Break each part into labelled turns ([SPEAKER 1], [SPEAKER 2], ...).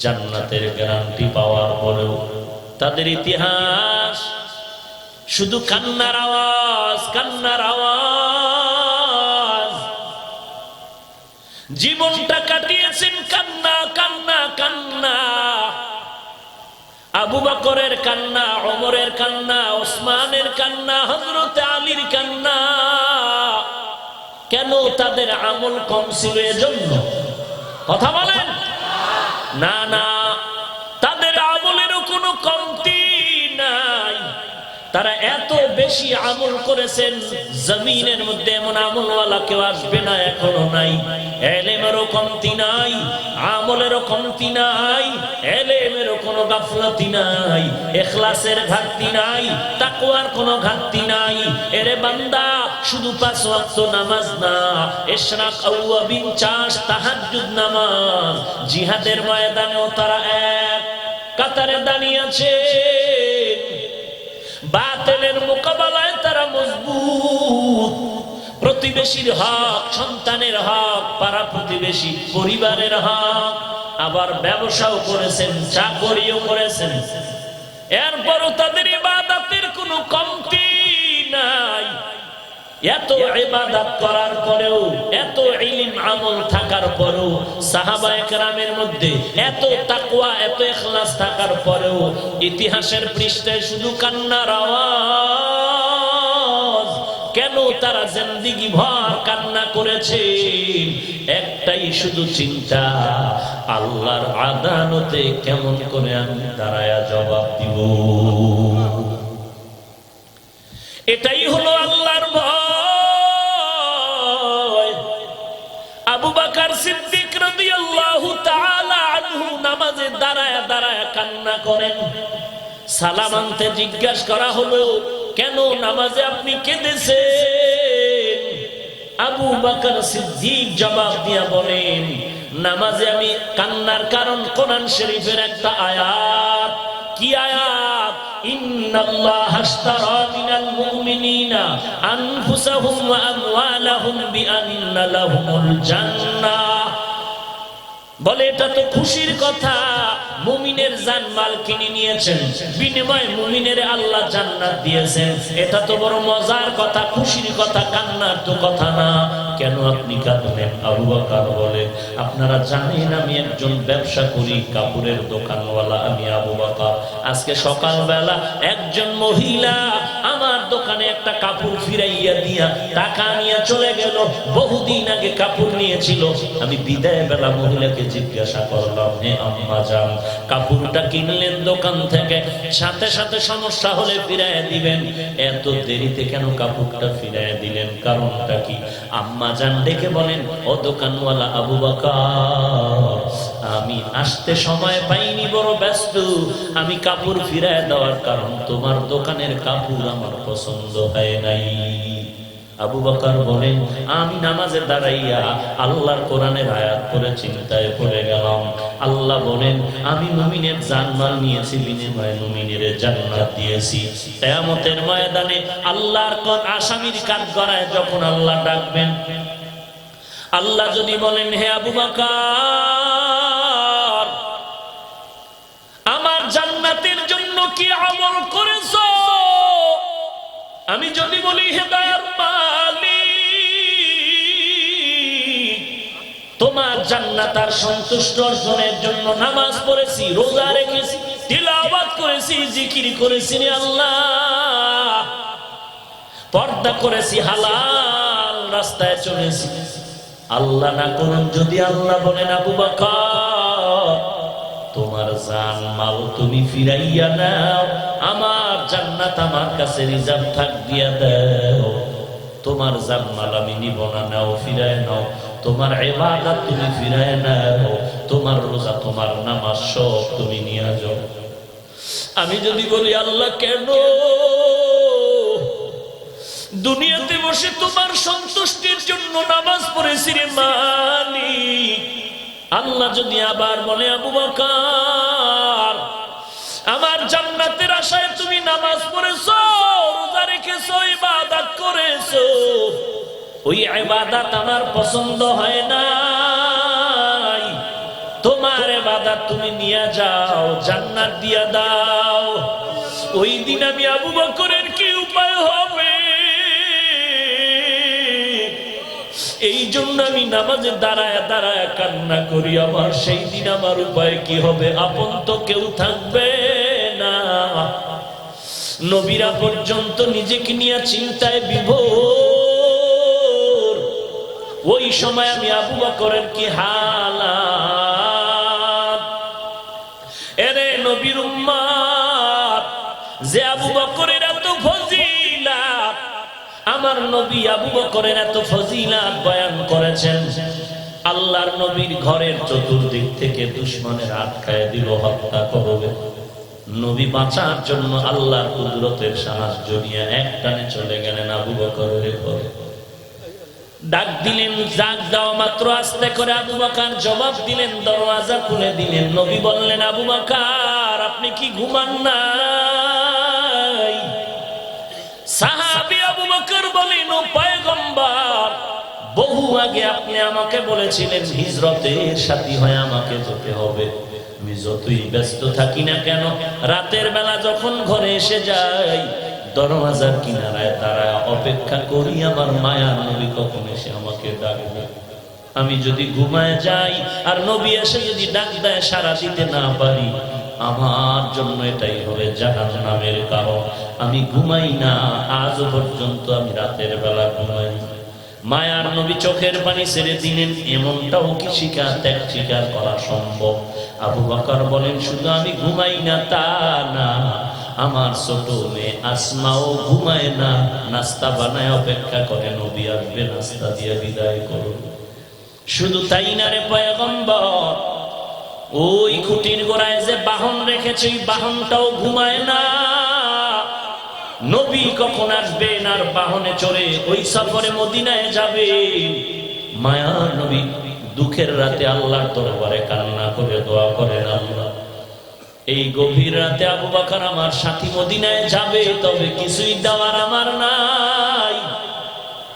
[SPEAKER 1] জান্নাতের গ্যারান্টি পাওয়ার পরেও তাদের ইতিহাস শুধু কান্নার আওয়াজ, কান্নার আওয়াজ। জীবনটা কাটিয়েছেন কান্না, কান্না, কান্না। আবু বকরের কান্না, ওমরের কান্না, ওসমানের কান্না, হযরত আলীর কান্না। কেন? তাদের আমল কম ছিল এজন্য? কথা বলেন না। না, তাদের আমলেরও কোনো কমতি নাই। তারা এত বেশি আমল করেছেন, জমিনের মধ্যে এমন আমলওয়ালা কেউ আসবে না, এখনো নাই। ইলমেরও কমতি নাই, আমলেরও কমতি নাই, ইলমেরও কোনো গাফলতি নাই, ইখলাসের ঘাটতি নাই, তাকওয়ার কোনো ঘাটতি নাই। এরে বান্দা, শুধু 5 ওয়াক্ত নামাজ না, ইশরাক, আওয়াবিন, চাষ, তাহাজ্জুদ নামাজ, জিহাদের ময়দানেও তারা এক কাতারে দাঁড়িয়ে আছে। বাতিলের মোকাবেলায় তারা মজবুত। প্রতিবেশীর হক, সন্তানের হক, পাড়া প্রতিবেশী, পরিবারের হক, আবার ব্যবসাও করেছেন, চাকরিও করেছেন। এরপরও তাদের ইবাদতের কোনো কমতি নাই। এত ইবাদত করার পরেও, এত ইলম আমল থাকার পরেও, সাহাবায়ে কেরামের মধ্যে এত তাকওয়া, এত ইখলাস থাকার পরেও ইতিহাসের পৃষ্ঠায় শুধু কান্নার আওয়াজ। কেন? তারা জিন্দেগি ভর কান্না করেছে। একটাই শুধু চিন্তা, আল্লাহর আদালতে কেমন করে আমি দাঁড়ায়া জবাব দিব। এটাই হলো আল্লাহর ভয়। আবু বকর সিদ্দিক রাদিয়াল্লাহু তাআলা আনহু নামাজে দাঁড়ায়া দাঁড়ায়া কান্না করেন। সালাম আনতে জিজ্ঞাসা করা হলো, কেন নামাজে আপনি কেঁদেছেন? আবু বকর সিদ্দিক জবাব দিয়া বলেন, নামাজে আমি কান্নার কারণ কোরআন শরীফের একটা আয়াত। কি আয়াত? ইন্নাল্লাহা আশতারা মিনাল মুমিনিনা আনফুসাহুম ওয়া আমওয়ালাহুম বিআন্না লাহুমুল জান্নাহ। বলে এটা তো খুশির কথা, মুমিনের জানমাল কিনে নিয়েছেন, বিনিময়ে মুমিনের আল্লাহ জান্নাত দিয়েছেন। এটা তো বড় মজার কথা, খুশির কথা, কান্নার তো কথা না। কেন আপনি কাঁদলেন? আবু বকর বলে, আপনারা জানেন আমি একজন ব্যবসা করি, কাপড়ের দোকানওয়ালা আমি আবু বকর। আজকে সকালবেলা একজন মহিলা আমার দোকানে একটা কাপড় ফিরাইয়া দিয়া টাকা নিয়ে চলে গেল। বহুদিন আগে কাপড় নিয়েছিল। আমি বিদায় বেলা মহিলাকে জিজ্ঞাসা করলাম, হে আম্মা জান, কাপড়টা কিনলেন দোকান থেকে, সাথে সাথে সমস্যা হলে ফিরাইয়া দিবেন, এত দেরিতে কেন কাপড়টা ফিরাইয়া দিলেন? কারণটা কি? আম্মা জান ডেকে বলেন, ও দোকানওয়ালা আবু বকর, আমি আসতে সময় পাইনি, বড় ব্যস্ত। আমি কাপড় ফিরাইয়া দেওয়ার কারণ তোমার দোকানের কাপড় আমার পছন্দ হয় নাই। আবু বকর বলেন, আমি নামাজে দাঁড়াইয়া আল্লাহর কোরআনের আয়াত পড়ে চিন্তায় পড়ে গেলাম। আল্লাহ বলেন, আমি মুমিনের জানমাল নিয়েছি, বিনিময়ে মুমিনের জান্নাত দিয়েছি। কিয়ামতের ময়দানে আল্লাহর আসামির কাঠগড়ায় যখন আল্লাহ ডাকবেন, আল্লাহ যদি বলেন, হে আবু বকর, আমার জান্নাতের জন্য কি আমল করেছো? আমি যদি বলি, হেদায়েত মালিক, তোমার জান্নাত আর সন্তুষ্ট অর্জনের জন্য নামাজ পড়েছি, রোজা রেখেছি, তিলাওয়াত করেছি, জিকির করেছি আল্লাহ, পর্দা করেছি, হালাল রাস্তায় চলেছি। আল্লাহ না করুন যদি আল্লাহ বলেন, আবু বকর, তোমার জানমাল তুমি ফিরাইয়া নাও, আমার জান্নাত আমার কাছে রিজার্ভ থাক দিয়া দাও। তোমার জানমাল আমি নিব না, নাও, ফিরায় নাও। তোমার ইবাদত তুমি ফিরায় নাও, তোমার রোজা, তোমার নামাজ সব তুমি নিয়ে যাও। আমি যদি বলি, আল্লাহ কেন? দুনিয়াতে বসে তোমার সন্তুষ্টির জন্য নামাজ পড়েছি রে মালিক। আল্লাহ যদি আবার বলে, আবু বকর, আমার জান্নাতের আশায় তুমি নামাজ পড়েছো, রোজা রেখেছো, ইবাদত করেছো, ওই ইবাদত আমার পছন্দ হয় নাই, তোমার ইবাদত তুমি নিয়ে যাও, জান্নাত দিয়া দাও। ওই দিন আমি আবু বকরের কি উপায় হবে? এই জন্য আমি নামাজে দাঁড়ায় দাঁড়ায় কান্না করি। আমার সেই দিন আমার উপায় কি হবে? আপন তো কেউ থাকবে না। নবীরা পর্যন্ত নিজেকে নিয়ে চিন্তায় বিভোর। ওই সময় আমি আবু বকরের কি হালাত! এরে নবীর উম্মত, যে আবু বকরের এত ফজিলাত, আমার নবী আবু বকরের এত ফজিলাত বয়ান করেছেন, আল্লাহর নবীর ঘরের চতুর্দিক থেকে দুশমনের আটকায় দিল, হত্যা করবে। নবী বাঁচার জন্য আল্লাহর কুদরতের সাহায্য নিয়ে একটানে চলে গেলেন আবু বকরের ঘরে। ডাক দিলেন, ডাক দেওয়া মাত্র আস্তে করে আবু বকর জবাব দিলেন, দরওয়াজা খুলে দিলেন। নবী বললেন, আবু বকর আপনি কি ঘুমান নাই? সাহাবী আবু বকর বলেন, ও পয়গম্বর, বহু আগে আপনি আমাকে বলেছিলেন হিজরতের সাথী হয়ে আমাকে যেতে হবে। আমি যতই ব্যস্ত থাকি না কেন, রাতের বেলা যখন ঘরে এসে যাই, দরওয়াজার কিনারায় দাঁড়ায় অপেক্ষা করি আমার মায়ার নবী কখন এসে আমাকে ডাকবে। আমি যদি ঘুমায় যাই আর নবী এসে যদি ডাক দেয় সাড়া দিতে না পারি, আমার জন্য এটাই হবে জাহান্নামের কারণ। আমি ঘুমাই না, আজ পর্যন্ত আমি রাতের বেলা ঘুমাই। মায়ার নবী চোখের পানি ছেড়ে দিলেন। এমনটাও কি ত্যাগ স্বীকার করা সম্ভব? আবু বকর বলেন, শুধু আমি ঘুমাই না তা না, আমার ছোট মেয়ে আসমাও ঘুমায় না, নাস্তা বানায় অপেক্ষা করে নবী আসবে, নাস্তা দিয়ে বিদায় করুন। শুধু তাই না রে পয়গম্বর, ওই খুঁটির গোড়ায় যে বাহন রেখেছে ওই বাহনটাও ঘুমায় না। নবী কখন আসবেন আর বাহনে চড়ে ওই সফরে মদিনায় যাবে। মায়ার নবী দুঃখের রাতে আল্লাহর দরবারে কান্না করে দোয়া করেন, আল্লাহ এই গভীর রাতে আবু বকর আমার সাথী মদিনায় যাবে, তবে কিছুই দেওয়ার আমার নাই,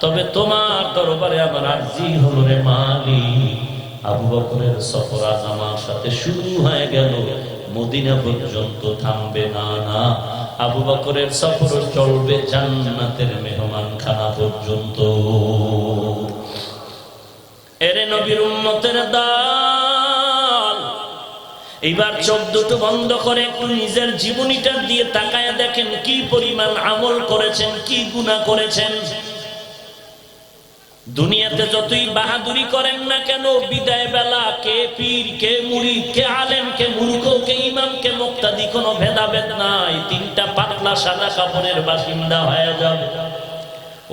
[SPEAKER 1] তবে তোমার দরবারে আমার আরজি হলো রে মালিক। আবু বকরের সফর আজ আমার সাথে শুরু হয়ে গেল, মদিনা পর্যন্ত থামবে না। না, আবু বকরের সফর চলবে জান্নাতের মেহমানখানা পর্যন্ত। এরে নবীর উম্মতের দল, এবার চোখ দুটো বন্ধ করে একটু নিজের জীবনীটা দিয়ে তাকায় দেখেন কি পরিমাণ আমল করেছেন, কি গুনাহ করেছেন। দুনিয়াতে যতই বাহাদুরি করেন না কেন, বিদায় বেলা কে পীর, কে মুরিদ, কে আলেম, কে মূর্খ, কে ইমাম, কে মুক্তাদি, কোনো ভেদাভেদ নাই। তিনটা পাতলা সাদা কাপড়ের বাসিন্দা হয়ে যাবে।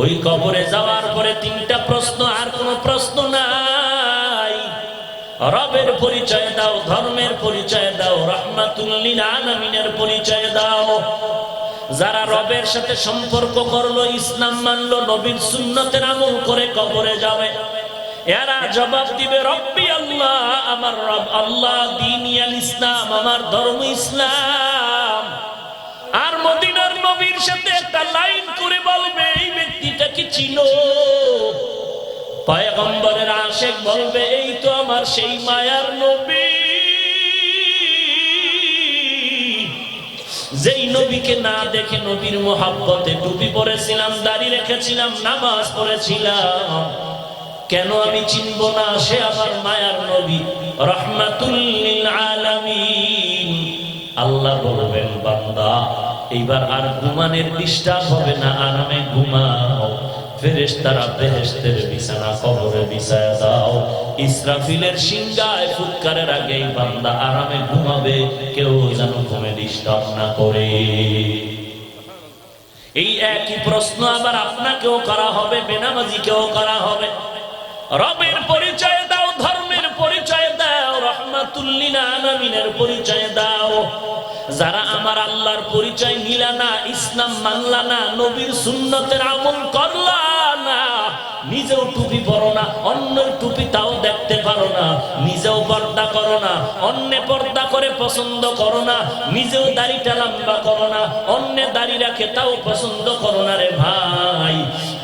[SPEAKER 1] ওই কবরে যাওয়ার পরে তিনটা প্রশ্ন, আর কোনো প্রশ্ন নাই। রবের পরিচয় দাও, ধর্মের পরিচয় দাও, রাহমাতুল লিল আলামিনের পরিচয় দাও। যারা রবের সাথে সম্পর্ক করলো, ইসলাম মানলো, নবীর সুন্নতের আমল করে কবরে যাবে, এরা জবাব দিবে রব্বি আল্লাহ, আমার রব আল্লাহ, দ্বীনি আল ইসলাম, আমার ধর্ম ইসলাম। আর মদিনার নবীর সাথে একটা লাইন করে বলবে, এই ব্যক্তিটা কি ছিল? পয়গম্বরের আশিক বলবে, এই তো আমার সেই মায়ার নবী, যেই নবীকে না দেখে নবীর মোহাব্বতে টুপি পরেছিলাম, দাড়ি রেখেছিলাম, নামাজ পড়েছিলাম, কেন আমি চিনব না? সে আমার মায়ার নবী, রাহমাতুল লিল আলামিন। আল্লাহ বলবেন, বান্দা এইবার আর ঘুমানোর ডিস্টার্ব হবে না, আরামে ঘুমাও। ফেরেশতারা বেহেশতের বিছানা কবরে বিছায়া দাও। ইসরাফিলের সিংহায় ফুৎকারের আগেই বান্দা আরামে ঘুমাবে, কেউ যেন ঘুমে ডিস্টার্ব না করে। এই একই প্রশ্ন আবার আপনাকেও করা হবে, বেনামাজিকেও করা হবে। রবের পরিচয় দাও, ধর্মের পরিচয় দাও, রাহমাতুল লিল আলামিনের পরিচয় দাও। যারা আমার আল্লাহর পরিচয় নিলা না, ইসলাম মানলা না, নবীর সুন্নতের আমল করলা না, নিজেও টুপি পরো না, অন্যের টুপি তাও দেখতে পারো না, নিজেও পর্দা করো না, অন্যে পর্দা করে পছন্দ করো না, নিজেও দাড়িটা লম্বা করো না, অন্যে দাড়ি রাখে তাও পছন্দ করো না রে ভাই।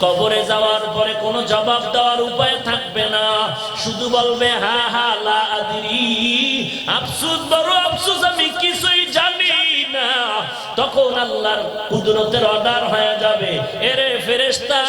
[SPEAKER 1] কবরে যাওয়ার পরে কোনো জবাব দেওয়ার উপায় থাকবে না, শুধু বলবে হা হা লা আদরি, আফসোস বড় আফসোস, আমি কিছুই জানি না। তখন আল্লাহর কুদরতের অর্ডার হয়ে যাবে, এরে ফেরেশতা,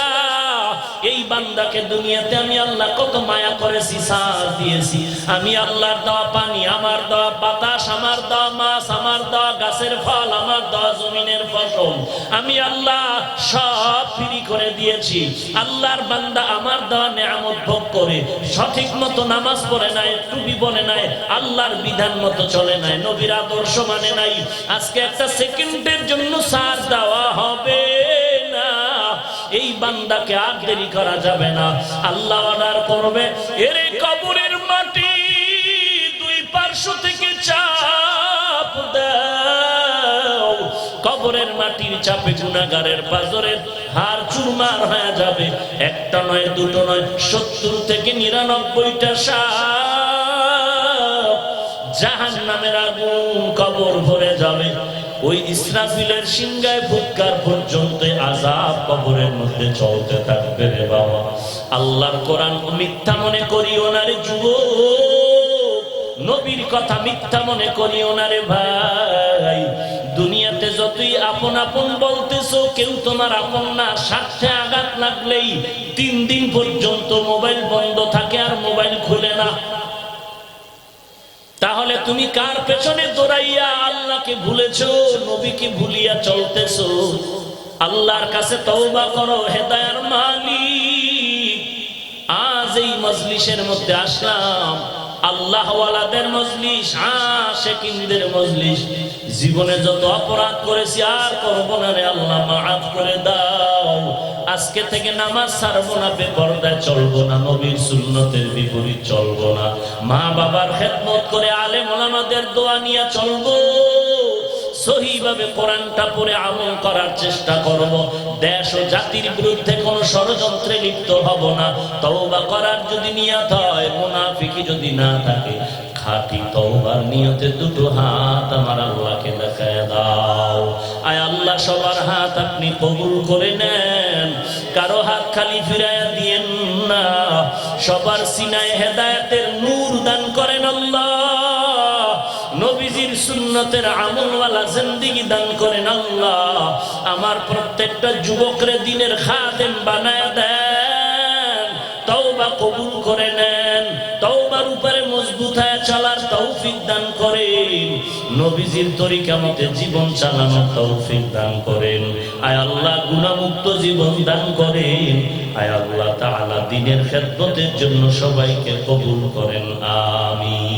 [SPEAKER 1] এই বান্দাকে দুনিয়াতে আমি আল্লাহ কত মায়া করেছি, সার দিয়েছি, আমি আল্লাহর দেওয়া পানি, আমার দেওয়া বাতাস, আমার দেওয়া মাছ, আমার দেওয়া গাছের ফল, আমার দেওয়া জমিনের ফসল, আমি আল্লাহ সব ফ্রি করে দিয়েছি। আল্লাহর বান্দা আমার দেওয়া নেয়ামত ভোগ করে সঠিক মতো নামাজ পড়ে নাই, টুপি পরে নাই, আল্লাহর বিধান মতো চলে নাই, নবীর আদর্শ মানে নাই, আজকে একটা সেকেন্ডের জন্য সার দেওয়া হবে না। এই বান্দাকে আর দেরি করা যাবে না, আল্লাহ অর্ডার করবে, এরে কবরের মাটি দুই পার্শ্ব থেকে চাপ দাও। কবরের মাটির চাপে গুনাহগারের পাঁজরের হাড় চুরমার হয়ে যাবে, একটা নয়, দুটো নয়, 70 থেকে 99টা সাপ, জাহান্নামের আগুন কবর ভরে যাবে। ওই ইসরাফিলের সিংহায় ফুৎকার পর্যন্ত আযাব কবরের মধ্যে চলতে থাকবে রে বাবা। আল্লাহর কোরআন মিথ্যা মনে করিও না রে যুবক, নবীর কথা মিথ্যা মনে করিও না রে ভাই। দুনিয়াতে যতই আপন আপন বলতেছো, কেউ তোমার আপন না। স্বার্থে আঘাত লাগলেই 3 দিন পর্যন্ত মোবাইল বন্ধ থাকে আর মোবাইল খুলে না। তাহলে তুমি কার পেছনে দৌড়াইয়া আল্লাহকে ভুলেছো, নবীকে ভুলিয়া চলতেছো? আল্লাহর কাছে তওবা করো, হেদায়ার মালিক। আজ এই মজলিসের মধ্যে আসলাম, আল্লাহ ওয়ালাদের মজলিস, আশিকিনদের মজলিস। জীবনে যত অপরাধ করেছি আর করব না রে আল্লাহ, মাফ করে দাও। আজকে থেকে নামাজ ছাড়বো না, বেপরদায় চলবো না, নবীর সুন্নতের বিপরীত চলবো না, মা বাবার খেদমত করে আলেম ওলামাদের দোয়া নিয়ে চলবো, সহিভাবে কোরআনটা পড়ে আমল করার চেষ্টা করব, দেশ ও জাতির বিরুদ্ধে কোনো ষড়যন্ত্রে লিপ্ত হব না। তওবা করার যদি নিয়ত হয়, মুনাফিকি যদি না থাকে, খাঁটি তওবার নিয়তে দুটো হাত আমার আল্লাহকে দেখায় দাও। আয় আল্লাহ, সবার হাত আপনি কবুল করে নেন, কারো হাত খালি ফিরাইয়া দিয়েন না। সবার সিনায় হেদায়েতের নূর দান করেন আল্লাহ, নবীজির সুন্নতের আমলওয়ালা জিন্দেগি দান করেন আল্লাহ। আমার প্রত্যেকটা যুবকরে দিনের খাদেম বানায় দেন, তওবা কবুল করে নেন, তওবার উপরে মজবুত হয়ে চলার তৌফিক দান করেন, নবীজির তরিকা মতে জীবন চালানোর তৌফিক দান করেন। আয় আল্লাহ, গুনাহমুক্ত জীবন দান করেন। আয় আল্লাহ তাআলা, দ্বীনের খেদমতের জন্য সবাইকে কবুল করেন, আমিন।